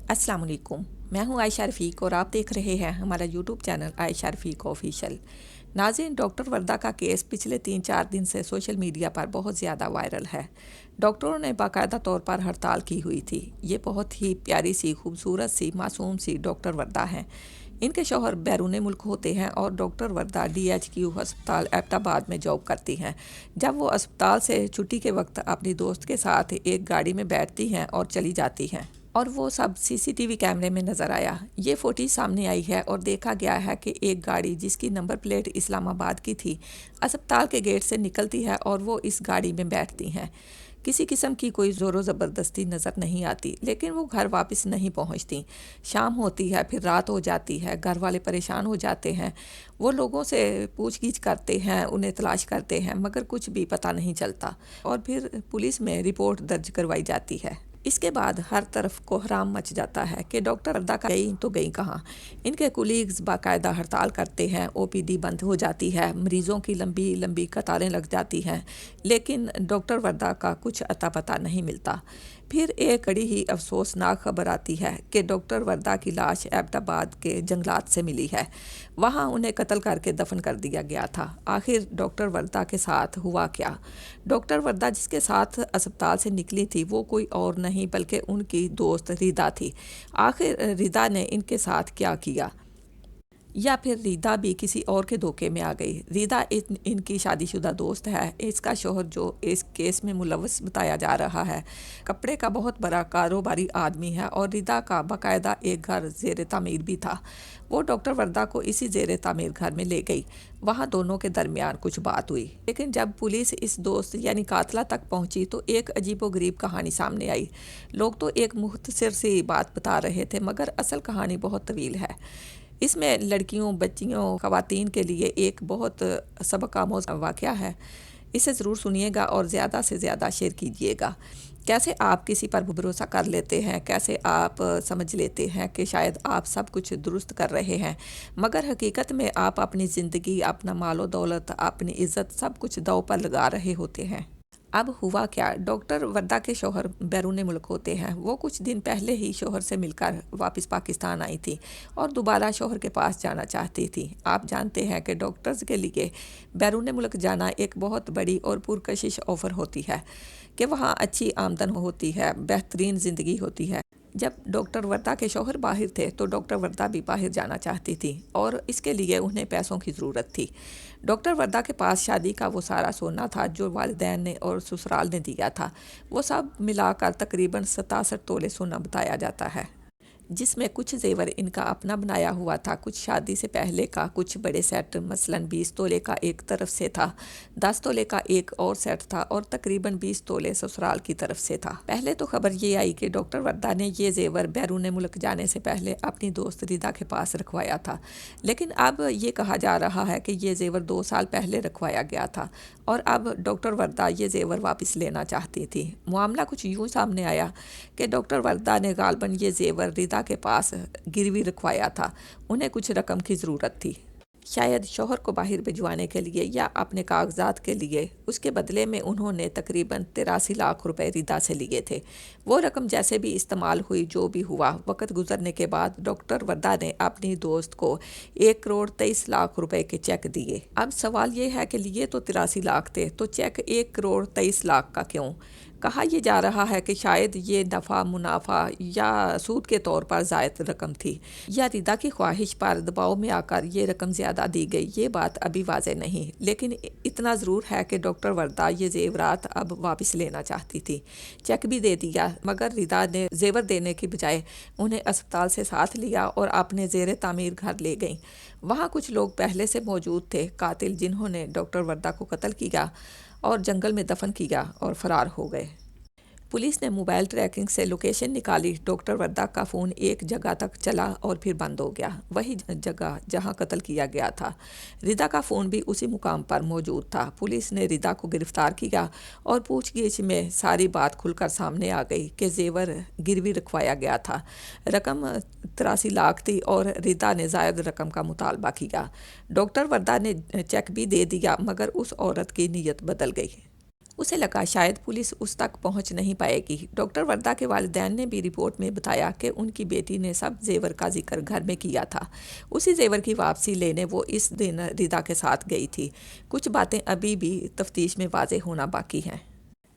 अस्सलाम वालेकुम। मैं हूं आयशा रफ़ीक और आप देख रहे हैं हमारा यूट्यूब चैनल आयशा रफ़ीक ऑफिशियल। नाज़रीन, डॉक्टर वर्दा का केस पिछले 3-4 दिन से सोशल मीडिया पर बहुत ज़्यादा वायरल है। डॉक्टरों ने बाकायदा तौर पर हड़ताल की हुई थी। ये बहुत ही प्यारी सी, खूबसूरत सी, मासूम सी डॉक्टर वर्दा हैं। इनके शौहर बैरून मुल्क होते हैं और डॉक्टर वर्दा DHQ अस्पताल एबटाबाद में जॉब करती हैं। जब वो अस्पताल से छुट्टी के वक्त अपनी दोस्त के साथ एक गाड़ी में बैठती हैं और चली जाती हैं, और वो सब CCTV कैमरे में नज़र आया। ये फुटेज सामने आई है और देखा गया है कि एक गाड़ी जिसकी नंबर प्लेट इस्लामाबाद की थी अस्पताल के गेट से निकलती है और वो इस गाड़ी में बैठती हैं। किसी किस्म की कोई ज़ोर ज़बरदस्ती नज़र नहीं आती, लेकिन वो घर वापस नहीं पहुंचती। शाम होती है, फिर रात हो जाती है, घर वाले परेशान हो जाते हैं। वो लोगों से पूछगिछ करते हैं, उन्हें तलाश करते हैं, मगर कुछ भी पता नहीं चलता और फिर पुलिस में रिपोर्ट दर्ज करवाई जाती है। इसके बाद हर तरफ कोहराम मच जाता है कि डॉक्टर वर्दा गई तो गई कहाँ। इनके कुलीग्स बाकायदा हड़ताल करते हैं, OPD बंद हो जाती है, मरीज़ों की लंबी लंबी कतारें लग जाती हैं, लेकिन डॉक्टर वर्दा का कुछ अता पता नहीं मिलता। फिर एक बड़ी ही अफसोसनाक खबर आती है कि डॉक्टर वर्दा की लाश एबटाबाद के जंगलात से मिली है। वहाँ उन्हें कत्ल करके दफन कर दिया गया था। आखिर डॉक्टर वर्दा के साथ हुआ क्या? डॉक्टर वर्दा जिसके साथ अस्पताल से निकली थी वो कोई और नहीं बल्कि उनकी दोस्त रिदा थी। आखिर रिदा ने इनके साथ क्या किया, या फिर रिदा भी किसी और के धोखे में आ गई? रिदा इनकी शादीशुदा दोस्त है। इसका शोहर जो इस केस में मुलव्वस बताया जा रहा है, कपड़े का बहुत बड़ा कारोबारी आदमी है और रिदा का बाकायदा एक घर ज़ेर तामीर भी था। वो डॉक्टर वर्दा को इसी ज़ेर तामीर घर में ले गई। वहाँ दोनों के दरमियान कुछ बात हुई, लेकिन जब पुलिस इस दोस्त यानी कातला तक पहुँची तो एक अजीबोगरीब कहानी सामने आई। लोग तो एक मुख्तसर सी बात बता रहे थे, मगर असल कहानी बहुत तवील है। इसमें लड़कियों, बच्चियों, ख़वातीन के लिए एक बहुत सबक आमोज़ वाक़या है। इसे ज़रूर सुनिएगा और ज़्यादा से ज़्यादा शेयर कीजिएगा। कैसे आप किसी पर भरोसा कर लेते हैं, कैसे आप समझ लेते हैं कि शायद आप सब कुछ दुरुस्त कर रहे हैं, मगर हकीकत में आप अपनी ज़िंदगी, अपना मालो दौलत, अपनी इज़्ज़त सब कुछ दांव पर लगा रहे होते हैं। अब हुआ क्या? डॉक्टर वर्दा के शौहर बैरून मुल्क होते हैं। वो कुछ दिन पहले ही शौहर से मिलकर वापस पाकिस्तान आई थी और दोबारा शौहर के पास जाना चाहती थी। आप जानते हैं कि डॉक्टर्स के लिए बैरून मुल्क जाना एक बहुत बड़ी और पुरकशिश ऑफ़र होती है कि वहाँ अच्छी आमदन होती है, बेहतरीन ज़िंदगी होती है। जब डॉक्टर वर्दा के शौहर बाहर थे तो डॉक्टर वर्दा भी बाहर जाना चाहती थी और इसके लिए उन्हें पैसों की ज़रूरत थी। डॉक्टर वर्दा के पास शादी का वो सारा सोना था जो वालिदैन ने और ससुराल ने दिया था। वो सब मिलाकर तकरीबन 67 तोले सोना बताया जाता है, जिसमें कुछ जेवर इनका अपना बनाया हुआ था, कुछ शादी से पहले का, कुछ बड़े सेट मसलन 20 तोले का एक तरफ से था, 10 तोले का एक और सेट था और तकरीबन 20 तोले ससुराल की तरफ से था। पहले तो खबर ये आई कि डॉक्टर वर्दा ने ये जेवर बैरून मुल्क जाने से पहले अपनी दोस्त रिदा के पास रखवाया था, लेकिन अब ये कहा जा रहा है कि ये जेवर 2 साल पहले रखवाया गया था और अब डॉक्टर वर्दा ये जेवर वापस लेना चाहती थी। मामला कुछ यूँ सामने आया कि डॉक्टर वर्दा ने गालबन ये जेवर रिदा के पास गिरवी रखवाया था। उन्हें कुछ रकम की ज़रूरत थी, शायद शौहर को बाहर भिजवाने के लिए या अपने कागजात के लिए। उसके बदले में उन्होंने तकरीबन 83 लाख रुपए रिदा से लिए थे। वो रकम जैसे भी इस्तेमाल हुई, जो भी हुआ, वक्त गुजरने के बाद डॉक्टर वर्दा ने अपनी दोस्त को 1 करोड़ 23 लाख रुपए के चेक दिए। अब सवाल ये है कि लिए तो 83 लाख थे, तो चेक 1 करोड़ 23 लाख का क्यों? कहा यह जा रहा है कि शायद ये नफ़ा मुनाफा या सूद के तौर पर ज़ायद रकम थी, या रिदा की ख्वाहिश पर दबाव में आकर ये रकम ज़्यादा दी गई। ये बात अभी वाज़ेह नहीं, लेकिन इतना ज़रूर है कि डॉक्टर वर्दा ये जेवरात अब वापस लेना चाहती थी। चेक भी दे दिया, मगर रिदा ने जेवर देने की बजाय उन्हें अस्पताल से साथ लिया और अपने ज़ेर तामीर घर ले गई। वहाँ कुछ लोग पहले से मौजूद थे, कातिल जिन्होंने डॉक्टर वर्दा को कत्ल किया और जंगल में दफन किया और फ़रार हो गए। पुलिस ने मोबाइल ट्रैकिंग से लोकेशन निकाली। डॉक्टर वर्दा का फ़ोन एक जगह तक चला और फिर बंद हो गया, वही जगह जहां कत्ल किया गया था। रिदा का फ़ोन भी उसी मुकाम पर मौजूद था। पुलिस ने रिदा को गिरफ़्तार किया और पूछगिछ में सारी बात खुलकर सामने आ गई कि जेवर गिरवी रखवाया गया था। रकम 83 लाख थी और रिदा ने ज़ायद रकम का मुतालबा किया। डॉक्टर वर्दा ने चेक भी दे दिया, मगर उस औरत की नीयत बदल गई। اسے لگا شاید پولیس اس تک پہنچ نہیں پائے گی۔ ڈاکٹر وردہ کے والدین نے بھی رپورٹ میں بتایا کہ ان کی بیٹی نے سب زیور کا ذکر گھر میں کیا تھا۔ اسی زیور کی واپسی لینے وہ اس دن ردا کے ساتھ گئی تھی۔ کچھ باتیں ابھی بھی تفتیش میں واضح ہونا باقی ہیں،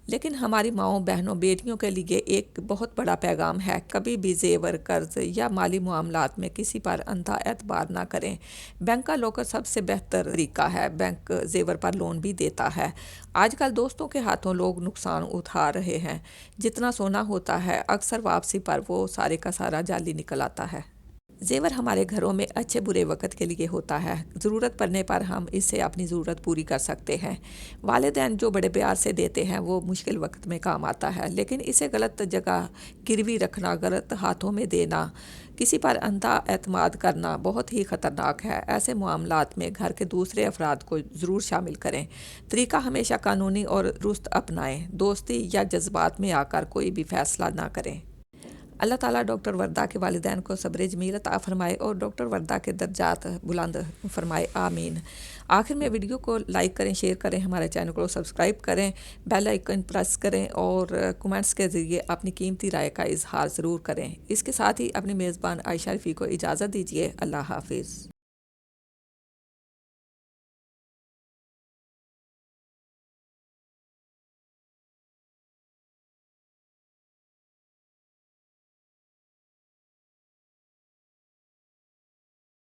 لیکن ہماری ماؤں، بہنوں، بیٹیوں کے لیے ایک بہت بڑا پیغام ہے: کبھی بھی زیور، قرض یا مالی معاملات میں کسی پر اندھا اعتبار نہ کریں۔ بینک کا لاکر سب سے بہتر طریقہ ہے۔ بینک زیور پر لون بھی دیتا ہے۔ آج کل دوستوں کے ہاتھوں لوگ نقصان اٹھا رہے ہیں۔ جتنا سونا ہوتا ہے، اکثر واپسی پر وہ سارے کا سارا جعلی نکل آتا ہے۔ زیور ہمارے گھروں میں اچھے برے وقت کے لیے ہوتا ہے۔ ضرورت پڑنے پر ہم اس سے اپنی ضرورت پوری کر سکتے ہیں۔ والدین جو بڑے پیار سے دیتے ہیں وہ مشکل وقت میں کام آتا ہے، لیکن اسے غلط جگہ گروی رکھنا، غلط ہاتھوں میں دینا، کسی پر اندھا اعتماد کرنا بہت ہی خطرناک ہے۔ ایسے معاملات میں گھر کے دوسرے افراد کو ضرور شامل کریں۔ طریقہ ہمیشہ قانونی اور درست اپنائیں۔ دوستی یا جذبات میں آ کر کوئی بھی فیصلہ نہ کریں۔ اللہ تعالیٰ ڈاکٹر وردہ کے والدین کو صبر جمیل عطا فرمائے اور ڈاکٹر وردہ کے درجات بلند فرمائے، آمین۔ آخر میں ویڈیو کو لائک کریں، شیئر کریں، ہمارے چینل کو سبسکرائب کریں، بیل آئیکن پریس کریں اور کمنٹس کے ذریعے اپنی قیمتی رائے کا اظہار ضرور کریں۔ اس کے ساتھ ہی اپنی میزبان عائشہ رفیع کو اجازت دیجیے۔ اللہ حافظ۔